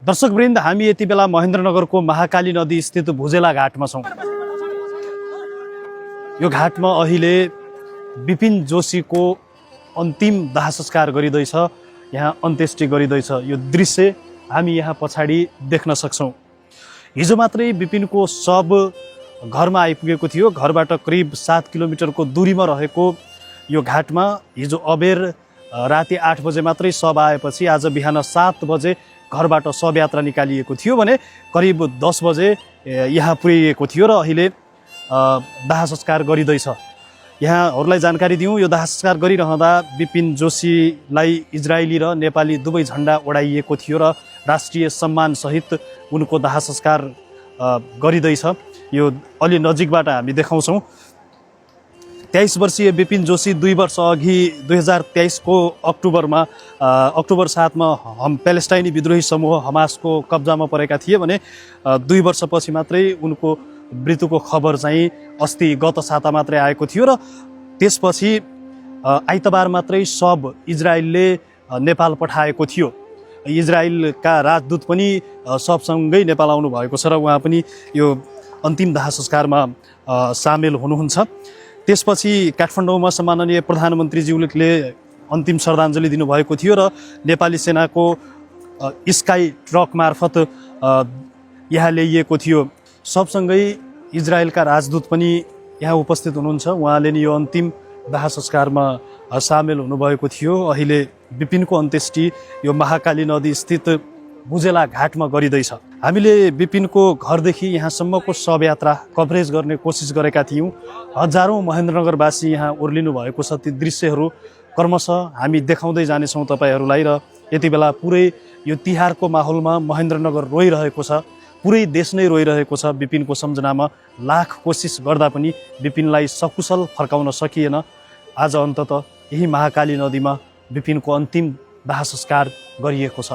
दर्शकवृन्द, हामी यति बेला महेन्द्रनगरको महाकाली नदी स्थित भुजेला घाटमा छौँ। यो घाटमा अहिले विपिन जोशीको अन्तिम दाह संस्कार गरिँदैछ, यहाँ अन्त्येष्टि गरिँदैछ। यो दृश्य हामी यहाँ पछाडि देख्न सक्छौँ। हिजो मात्रै विपिनको शव घरमा आइपुगेको थियो। घरबाट करिब 7 किलोमिटरको दूरीमा रहेको यो घाटमा हिजो अबेर राति 8 बजे मात्रै शव आएपछि आज बिहान 7 बजे घरबाट शवयात्रा निकालिएको थियो भने करिब 10 बजे यहाँ पुर्याइएको थियो र अहिले दाह संस्कार गरिँदैछ। यहाँहरूलाई जानकारी दिउँ, यो दाह संस्कार गरिरहँदा विपिन जोशीलाई इजरायली र नेपाली दुवै झन्डा ओढाइएको थियो र राष्ट्रिय सम्मानसहित उनको दाह संस्कार गरिँदैछ। यो अलि नजिकबाट हामी देखाउँछौँ। 23 वर्षीय विपिन जोशी 2 वर्ष अघि 2023 को अक्टोबर 7 मा प्यालेस्टाइनी विद्रोही समूह हमासको कब्जामा परेका थिए भने 2 वर्षपछि मात्रै उनको मृत्युको खबर चाहिँ अस्ति गत साता मात्रै आएको थियो र त्यसपछि आइतबार मात्रै शव इजरायलले नेपाल पठाएको थियो। इजरायलका राजदूत पनि शवसँगै नेपाल आउनु भएको छ र उहाँ पनि यो अन्तिम दाह संस्कारमा सामेल हुनुहुन्छ। त्यसपछि काठमाडौँमा सम्माननीय प्रधानमन्त्रीज्यूले अन्तिम श्रद्धाञ्जली दिनुभएको थियो र नेपाली सेनाको स्काई ट्रक मार्फत यहाँ ल्याइएको थियो। सबसँगै इजरायलका राजदूत पनि यहाँ उपस्थित हुनुहुन्छ। उहाँले नि यो अन्तिम दाह संस्कारमा सामेल हुनुभएको थियो। अहिले विपिनको अन्त्येष्टि यो महाकाली नदी स्थित भुजेला घाटमा गरिँदैछ। हामीले विपिनको घरदेखि यहाँसम्मको शवयात्रा कभरेज गर्ने कोसिस गरेका थियौँ। हजारौँ महेन्द्रनगरवासी यहाँ ओर्लिनु भएको छ। ती दृश्यहरू क्रमशः हामी देखाउँदै जानेछौँ तपाईँहरूलाई। र यति बेला पुरै यो तिहारको माहौलमा महेन्द्रनगर रोइरहेको छ, पुरै देश नै रोइरहेको छ। विपिनको सम्झनामा लाख कोसिस गर्दा पनि विपिनलाई सकुशल फर्काउन सकिएन। आज अन्ततः यही महाकाली नदीमा विपिनको अन्तिम दाह संस्कार गरिएको छ।